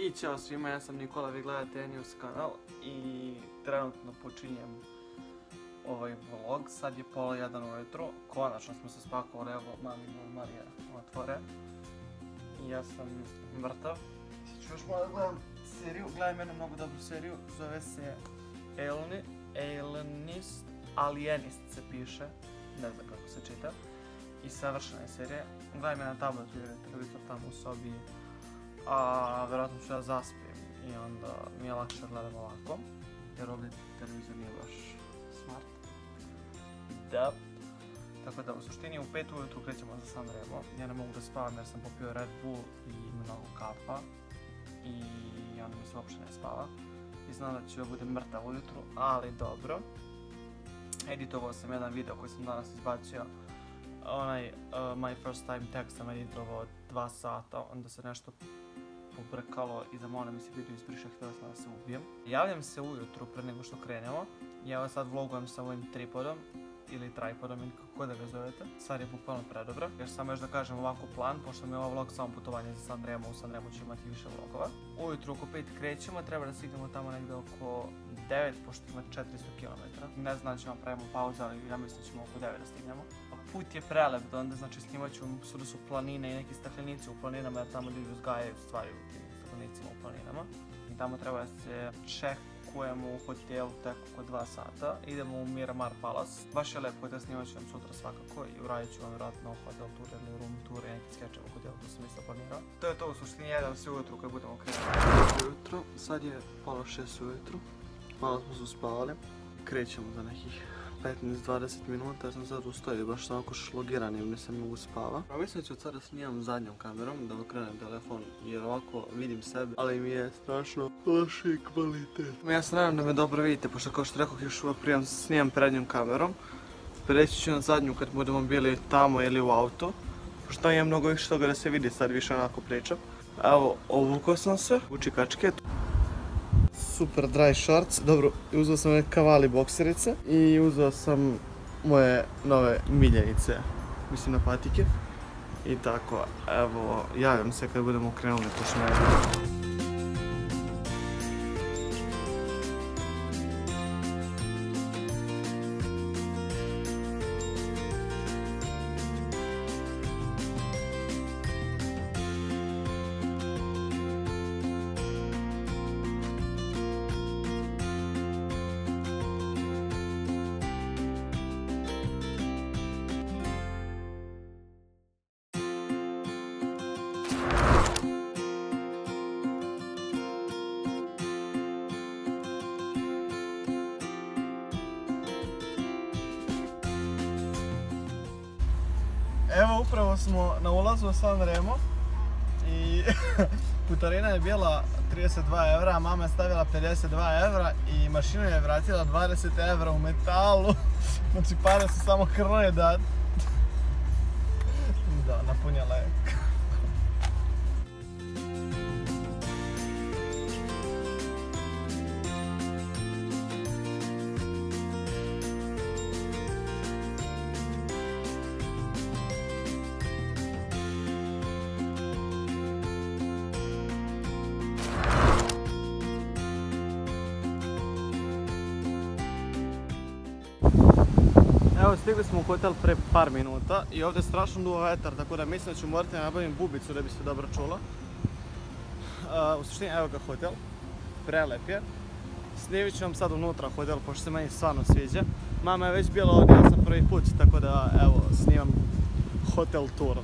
I ćao svima, ja sam Nikola, vi gledate Enius kanal i trenutno počinjem ovaj vlog. Sad je pola 1 ujutro, konačno smo se spakovali, evo mami i Marija otvore. I ja sam mrtav. Sad ću još malo gledam seriju, gledam jednu mnogo dobru seriju, zove se Alienist se piše, ne znam kako se čita. I savršena je serija, gledam je na tabletu jer je televizor tamo u sobi. A vjerojatno ću da zaspijem i onda mi je lakše gledam ovako, jer ovdje televizor nije baš smart. Da. Tako da u suštini u 5 ujutru krećemo za Sanremo. Ja ne mogu da spavam jer sam popio Red Bull i mnogo kapa i onda mi se uopšte ne spava. I znam da ću da budem mrtav ujutru, ali dobro. Editovao sam jedan video koji sam danas izbacio. Onaj My First Time Text sam editovao 2 sata, onda se nešto pobrkalo i zamolio mi se video izbriše, htjela sam da se ubijem. Javljam se ujutru pre nego što krenemo. Ja sad vlogujem sa ovim tripodom ili tripodom ili kako da ga zovete. Stvar je bukvalno predobra. Još samo još da kažem ovako plan, pošto mi je ovo vlog samo putovanje za Sanremo, u Sanremu ću imati više vlogova. Ujutru oko 5 krećemo, treba da stignemo tamo negdje oko 9, pošto ima 400 km. Ne znam da ćemo pravimo pauzu, ali ja mislim da ćemo oko 9 da stignemo. Put je prelep do onda, znači snimat ću, svuda su planine i neki staklenici u planinama, jer tamo ljudi uzgajaju stvari u tim staklenicima u planinama. I tamo treba da se čekujemo u hotelu tek oko 2 sata. Idemo u Miramar Palace. Baš je lep hotel, snimat ću vam sutra svakako i uradit ću vam vjerojatno hotel tour ili room tour i neki skečev u hotelu, to sam isto planirao. To je to u suštini, jedem se ujutru kad budemo krenuli. Ujutro, sad je pola 6 ujutru, malo smo se uspavali. Krećemo za nekih 15-20 minuta, ja sam sad ustojio, baš sam ovako šlogiran jer nisam mogu spava. A mislim da ću od sada snimam zadnjom kamerom, da okrenem telefon jer ovako vidim sebe, ali mi je strašno loši kvalitet. Ja se nadam da me dobro vidite, pošto kao što rekao još uvijek snimam prednjom kamerom. Preći ću na zadnju kad budemo bili tamo ili u auto, pošto imam mnogo više toga da se vidi, sad više onako pričam. Evo, obukao sam se u čikačke. Super dry shorts, dobro, uzeo sam ove Cavalli bokserice i uzeo sam moje nove miljenice, mislim na patike. I tako, evo, javljam se kad budemo krenuli po šmeru. Evo upravo smo na ulazu u Sanremo i putarina je bila 32 evra, mama je stavila 52 evra i mašina je vratila 20 evra u metalu. Znači pare su samo krvne da napunjala je. Evo, stigli smo u hotel pre par minuta i ovdje je strašno duva vetar, tako da mislim da ću morati nabaviti bubicu da bi se dobro čulo. U suštini, evo ga hotel, prelep je. Snimit ću vam sad unutra hotel, pošto se meni stvarno sviđa. Mama je već bila ovdje, ja sam prvi put, tako da evo, snimam hotel tour.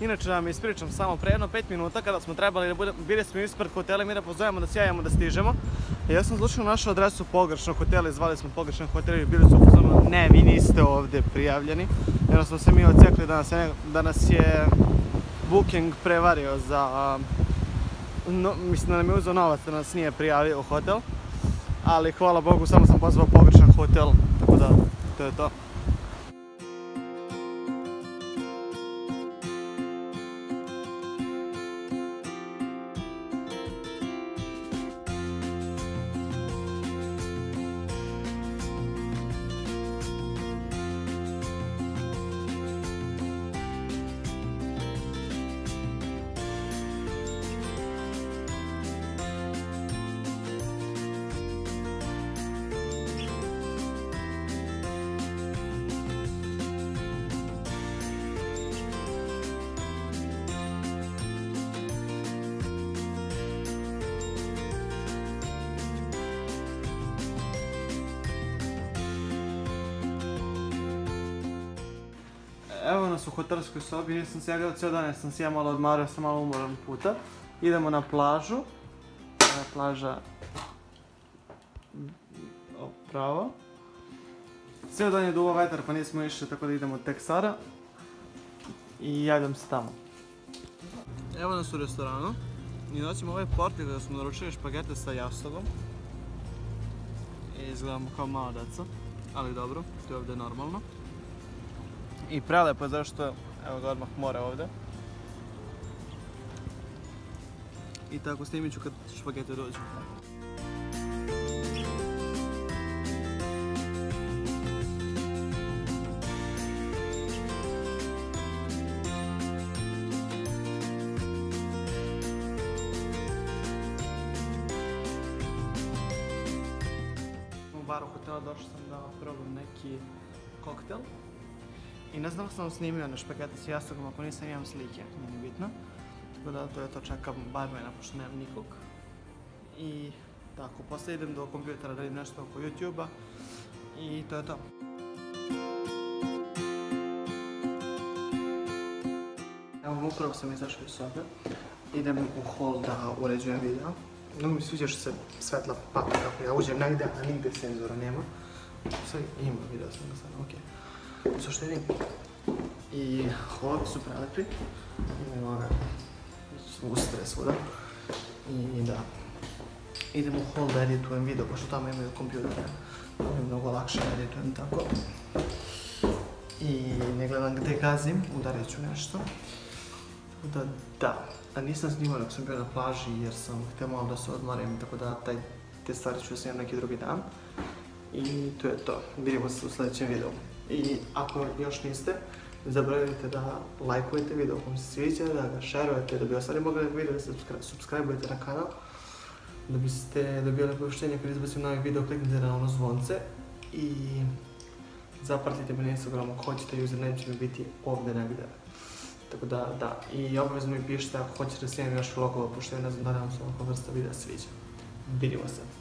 Inače da vam ispričam samo pre jedno 5 minuta kada smo trebali da budemo, bili smo ispred hotela i mi da pozovemo da se javimo da stižemo. Ja sam slučajno našao adresu pogrešnog hotela i zvali smo pogrešan hotel i bili su upozorili ne, vi niste ovdje prijavljeni. Jer smo se mi odsekli da nas je Booking prevario za... mislim da nam je uzeo novac da nas nije prijavio u hotel. Ali hvala Bogu samo sam pozvao pogrešan hotel, tako da to je to. Evo nas u hotelskoj sobi, nisam se javljao cijel dan jer sam se ja malo odmario, sam malo umoran puta. Idemo na plažu. Ovo je plaža pravo. Cijel dan je duvo vetar pa nismo išli tako da idemo tek sada. I javljam se tamo. Evo nas u restoranu. I nosimo ovaj portir da smo naručili špagete sa jastogom. I izgledamo kao mala deca. Ali dobro, to je ovdje normalno. I prelepo je zašto, evo ga odmah more ovdje. I tako snimit ću kad špagete dođu. U baru hotela došao sam da probam neki koktel. I ne znam da sam vam snimio na špagete s jastogom, ako nisam imam slike, nije ni bitno. Tako da to je to, čekam barmena pošto nemam nikog. I tako, poslije idem do kompjutera da vidim nešto oko YouTube-a. I to je to. Evo, upravo sam izašao iz sobe. Idem u hall da uređujem video. Mnogo mi sviđa što se svetla papa kako ja uđem negdje, a nigdje senzora nema. Sad ima, video sam ga sad, okej. U suštini i holovi su prelepi, imaju one lustre svuda i da idem u hol da editujem video pošto tamo imaju kompjutere, tamo je mnogo lakše da editujem tako i ne gledam gdje gazim, udarit ću nešto, tako da, a nisam snimao dok sam bio na plaži jer sam htio malo da se odmarim, tako da te stvari ću snimam neki drugi dan i to je to, vidimo se u sljedećem videu. I ako još niste, ne zaboravite da lajkujete video ako vam se sviđa, da ga šerujete, da bi ostali mogli video, da se subscribe-ujete na kanal, da biste dobili oповeštenje kad izbacim novi video, kliknite na ono zvonce i zapratite me na Instagramu ako hoćete, username će mi biti ovdje negdje. Tako da, i obavezno mi pišite ako hoćete da snimam još vlogova, pošto ja ne znam da li vam se ovakva vrsta videa sviđa. Vidimo se.